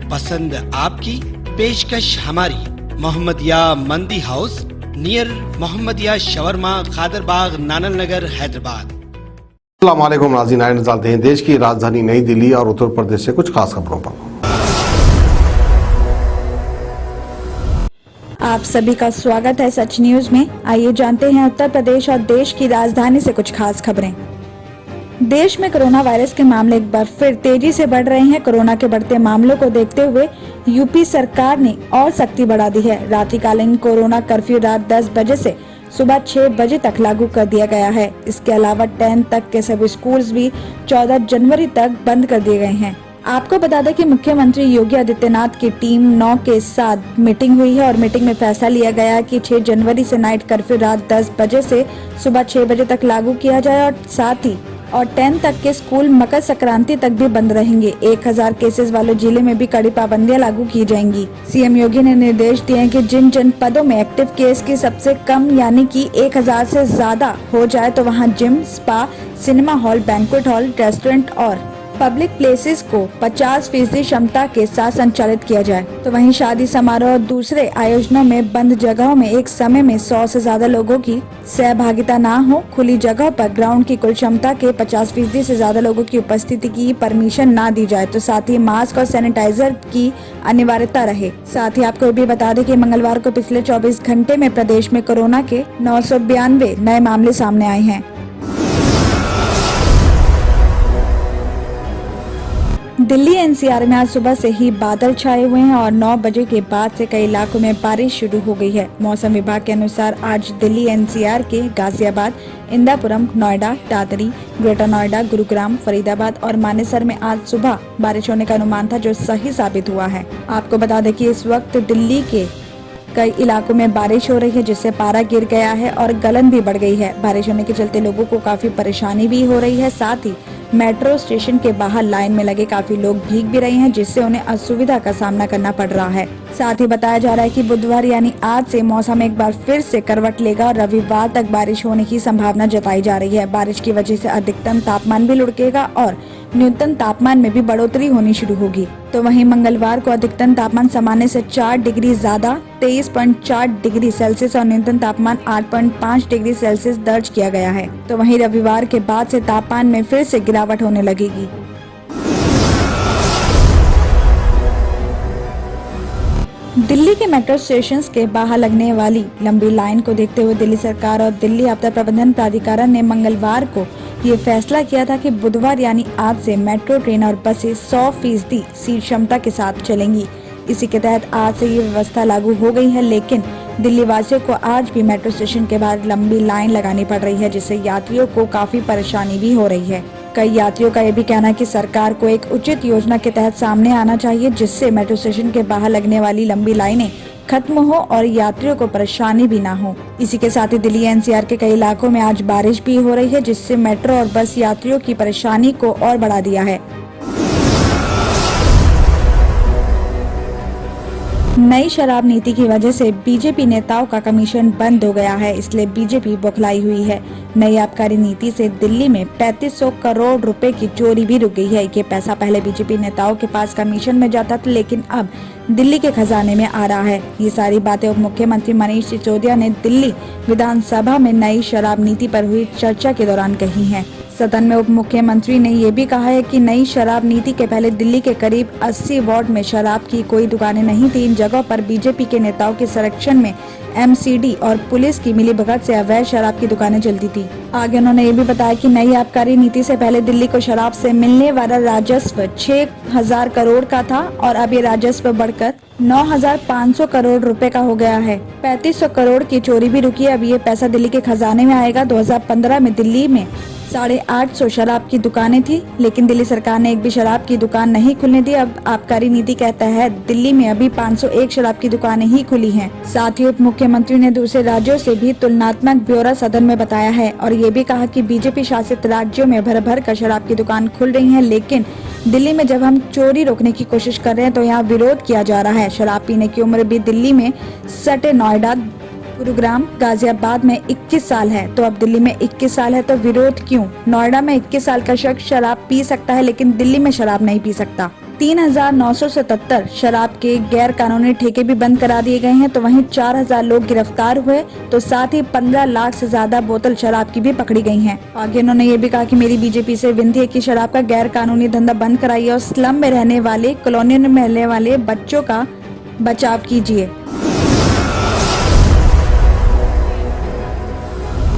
पसंद आपकी, पेशकश हमारी। मोहम्मदिया मंदी house near Mohammadia shawarma, Khadarbagh, नानल नगर, हैदराबाद। अस्सलाम वालेकुम नाज़रीन, आइए नज़र डालते हैं देश की राजधानी नई दिल्ली और उत्तर प्रदेश से कुछ खास खबरों पर। आप सभी का स्वागत है सच न्यूज में। आइए जानते हैं उत्तर प्रदेश और देश की राजधानी से कुछ खास खबरें। देश में कोरोना वायरस के मामले एक बार फिर तेजी से बढ़ रहे हैं। कोरोना के बढ़ते मामलों को देखते हुए यूपी सरकार ने और सख्ती बढ़ा दी है। रात्रिकालीन कोरोना कर्फ्यू रात 10 बजे से सुबह 6 बजे तक लागू कर दिया गया है। इसके अलावा 10 तक के सभी स्कूल्स भी 14 जनवरी तक बंद कर दिए गए हैं। आपको बता दें कि मुख्यमंत्री योगी आदित्यनाथ की टीम 9 के साथ मीटिंग हुई है और मीटिंग में फैसला लिया गया कि 6 जनवरी से नाइट कर्फ्यू रात 10 बजे से सुबह 6 बजे तक लागू किया जाए और साथ ही 10 तक के स्कूल मकर संक्रांति तक भी बंद रहेंगे। 1000 केसेस वाले जिले में भी कड़ी पाबंदियां लागू की जाएंगी। सीएम योगी ने निर्देश दिए हैं कि जिन जनपदों में एक्टिव केस की सबसे कम यानी कि 1000 से ज्यादा हो जाए तो वहां gym, spa, cinema hall, banquet hall, restaurant और पब्लिक प्लेसेस को 50% क्षमता के साथ संचालित किया जाए। तो वहीं शादी समारोह और दूसरे आयोजनों में बंद जगहों में एक समय में 100 से ज्यादा लोगों की सहभागिता ना हो। खुली जगह पर ग्राउंड की कुल क्षमता के 50% से ज्यादा लोगों की उपस्थिति की परमिशन ना दी जाए। तो साथ ही मास्क और सैनिटाइजर की अनिवार्यता रहे। साथ ही आपको भी बता दें कि मंगलवार को पिछले 24 घंटे में प्रदेश में कोरोना के 992 नए मामले सामने आए हैं। दिल्ली एनसीआर में आज सुबह से ही बादल छाए हुए हैं और 9 बजे के बाद से कई इलाकों में बारिश शुरू हो गई है। मौसम विभाग के अनुसार आज दिल्ली एनसीआर के गाजियाबाद, इंदापुरम, नोएडा, दादरी, ग्रेटर नोएडा, गुरुग्राम, फरीदाबाद और मानेसर में आज सुबह बारिश होने का अनुमान था, जो सही साबित हुआ है। आपको बता दें कि इस वक्त दिल्ली के कई इलाकों में बारिश हो रही है, जिससे पारा गिर गया है और गलन भी बढ़ गई है। बारिश होने के चलते लोगों को काफी परेशानी भी हो रही है। साथ ही मेट्रो स्टेशन के बाहर लाइन में लगे काफी लोग भीग भी रहे हैं, जिससे उन्हें असुविधा का सामना करना पड़ रहा है। साथ ही बताया जा रहा है कि बुधवार यानी आज से मौसम एक बार फिर से करवट लेगा और रविवार तक बारिश होने की संभावना जताई जा रही है। बारिश की वजह से अधिकतम तापमान भी लुढ़केगा और न्यूनतम तापमान में भी बढ़ोतरी होनी शुरू होगी। तो वहीं मंगलवार को अधिकतम तापमान सामान्य से 4 डिग्री ज्यादा 23.4 डिग्री सेल्सियस और न्यूनतम तापमान 8.5 डिग्री सेल्सियस दर्ज किया गया है। तो वहीं रविवार के बाद से तापमान में फिर से गिरावट होने लगेगी। दिल्ली के मेट्रो स्टेशंस के बाहर लगने वाली लंबी लाइन को देखते हुए दिल्ली सरकार और दिल्ली आपदा प्रबंधन प्राधिकरण ने मंगलवार को ये फैसला किया था कि बुधवार यानी आज से मेट्रो ट्रेन और बसें 100% सीट क्षमता के साथ चलेंगी। इसी के तहत आज से ये व्यवस्था लागू हो गई है, लेकिन दिल्ली वासियों को आज भी मेट्रो स्टेशन के बाहर लंबी लाइन लगानी पड़ रही है, जिससे यात्रियों को काफी परेशानी भी हो रही है। कई यात्रियों का ये भी कहना है कि सरकार को एक उचित योजना के तहत सामने आना चाहिए, जिससे मेट्रो स्टेशन के बाहर लगने वाली लंबी लाइनें खत्म हो और यात्रियों को परेशानी भी ना हो। इसी के साथ ही दिल्ली एनसीआर के कई इलाकों में आज बारिश भी हो रही है, जिससे मेट्रो और बस यात्रियों की परेशानी को और बढ़ा दिया है। नई शराब नीति की वजह से बीजेपी नेताओं का कमीशन बंद हो गया है, इसलिए बीजेपी बौखलाई हुई है। नई आबकारी नीति से दिल्ली में 3500 करोड़ रुपए की चोरी भी रुक गई है। ये पैसा पहले बीजेपी नेताओं के पास कमीशन में जाता था, लेकिन अब दिल्ली के खजाने में आ रहा है। ये सारी बातें उप मुख्यमंत्री मनीष सिसोदिया ने दिल्ली विधानसभा में नई शराब नीति पर हुई चर्चा के दौरान कही है। सदन में उप मुख्यमंत्री ने ये भी कहा है कि नई शराब नीति के पहले दिल्ली के करीब 80 वार्ड में शराब की कोई दुकानें नहीं थी। इन जगहों पर बीजेपी के नेताओं के संरक्षण में एमसीडी और पुलिस की मिलीभगत से अवैध शराब की दुकानें चलती थी। आगे उन्होंने ये भी बताया कि नई आबकारी नीति से पहले दिल्ली को शराब से मिलने वाला राजस्व 6000 करोड़ का था और अब ये राजस्व बढ़कर 9500 करोड़ रुपए का हो गया है। 3500 करोड़ की चोरी भी रुकी है। अब ये पैसा दिल्ली के खजाने में आएगा। 2015 में दिल्ली में 850 शराब की दुकानें थी, लेकिन दिल्ली सरकार ने एक भी शराब की दुकान नहीं खुलने दी। अब आबकारी नीति के तहत दिल्ली में अभी 501 शराब की दुकानें ही खुली हैं। साथ ही उप मुख्यमंत्री ने दूसरे राज्यों से भी तुलनात्मक ब्यौरा सदन में बताया है और ये भी कहा कि बीजेपी शासित राज्यों में भर भर कर शराब की दुकान खुल रही है, लेकिन दिल्ली में जब हम चोरी रोकने की कोशिश कर रहे हैं तो यहाँ विरोध किया जा रहा है। शराब पीने की उम्र भी दिल्ली में सटे नोएडा, गुरुग्राम, गाजियाबाद में 21 साल है, तो अब दिल्ली में 21 साल है, तो विरोध क्यों? नोएडा में 21 साल का शख्स शराब पी सकता है, लेकिन दिल्ली में शराब नहीं पी सकता। 3,977 शराब के गैर कानूनी ठेके भी बंद करा दिए गए हैं, तो वहीं 4,000 लोग गिरफ्तार हुए, तो साथ ही 15 लाख से ज्यादा बोतल शराब की भी पकड़ी गई हैं। आगे उन्होंने ये भी कहा कि मेरी बीजेपी से विनती है कि शराब का गैर कानूनी धंधा बंद कराइए और स्लम में रहने वाले, कॉलोनियों में रहने वाले बच्चों का बचाव कीजिए।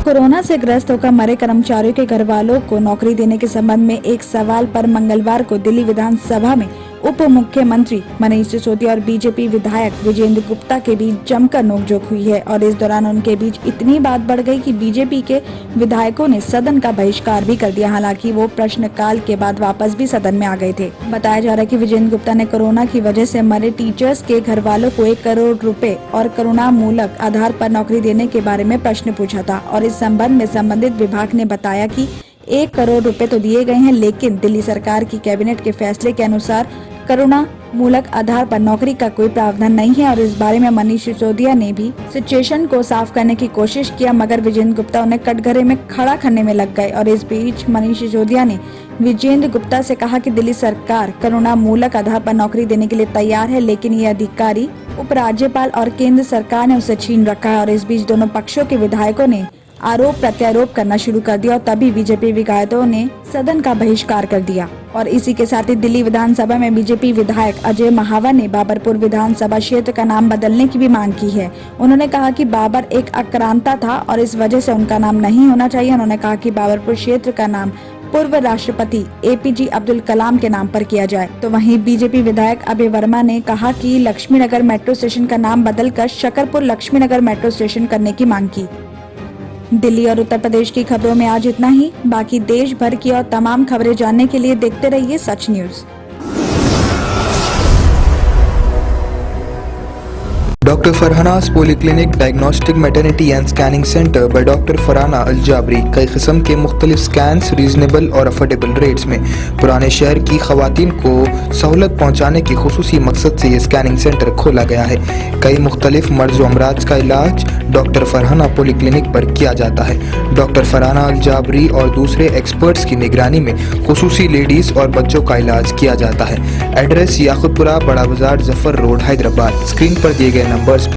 कोरोना से ग्रस्त होकर मरे कर्मचारियों के घर वालों को नौकरी देने के संबंध में एक सवाल पर मंगलवार को दिल्ली विधानसभा में उप मुख्यमंत्री मनीष सिसोदिया और बीजेपी विधायक विजेंद्र गुप्ता के बीच जमकर नोकझोंक हुई है और इस दौरान उनके बीच इतनी बात बढ़ गई कि बीजेपी के विधायकों ने सदन का बहिष्कार भी कर दिया। हालांकि वो प्रश्नकाल के बाद वापस भी सदन में आ गए थे। बताया जा रहा है कि विजेंद्र गुप्ता ने कोरोना की वजह से मरे टीचर्स के घर वालों को 1 करोड़ रुपए और करुणामूलक आधार पर नौकरी देने के बारे में प्रश्न पूछा था और इस संबंध में संबंधित विभाग ने बताया कि 1 करोड़ रुपए तो दिए गए हैं, लेकिन दिल्ली सरकार की कैबिनेट के फैसले के अनुसार करुणा मूलक आधार पर नौकरी का कोई प्रावधान नहीं है। और इस बारे में मनीष सिसोदिया ने भी सिचुएशन को साफ करने की कोशिश किया, मगर विजेंद्र गुप्ता उन्हें कटघरे में खड़ा करने में लग गए। और इस बीच मनीष सिसोदिया ने विजेंद्र गुप्ता से कहा कि दिल्ली सरकार करुणा मूलक आधार पर नौकरी देने के लिए तैयार है, लेकिन ये अधिकारी उपराज्यपाल और केंद्र सरकार ने उसे छीन रखा है। और इस बीच दोनों पक्षों के विधायकों ने आरोप प्रत्यारोप करना शुरू कर दिया और तभी बीजेपी विधायकों ने सदन का बहिष्कार कर दिया। और इसी के साथ ही दिल्ली विधानसभा में बीजेपी विधायक अजय महावर ने बाबरपुर विधानसभा क्षेत्र का नाम बदलने की भी मांग की है। उन्होंने कहा कि बाबर एक आक्रांता था और इस वजह से उनका नाम नहीं होना चाहिए। उन्होंने कहा कि बाबरपुर क्षेत्र का नाम पूर्व राष्ट्रपति APJ अब्दुल कलाम के नाम पर किया जाए। तो वहीं बीजेपी विधायक अभय वर्मा ने कहा कि लक्ष्मीनगर मेट्रो स्टेशन का नाम बदलकर शकरपुर लक्ष्मीनगर मेट्रो स्टेशन करने की मांग की। दिल्ली और उत्तर प्रदेश की खबरों में आज इतना ही। बाकी देश भर की और तमाम खबरें जानने के लिए देखते रहिए Sach news. Doctor Farhana's polyclinic diagnostic maternity and scanning centre by doctor Farhana Al Jabri कई किस्म के मुख्तलिफ स्कैन्स रीजनेबल और अफोर्डेबल रेट्स में पुराने शहर की खवातीन को सहूलत पहुँचाने के खुसूसी मकसद से ये स्कैनिंग सेंटर खोला गया है। कई मुख्तलिफ मर्ज व अमराज का इलाज डॉक्टर फरहाना पॉलीक्लिनिक पर किया जाता है। डॉक्टर फरहाना अल जाबरी और दूसरे एक्सपर्ट्स की निगरानी में खुसूसी लेडीज और बच्चों का इलाज किया जाता है। एड्रेस याकुतपुरा, बड़ा बाजार, जफर रोड, हैदराबाद। स्क्रीन पर दिए गए नंबर्स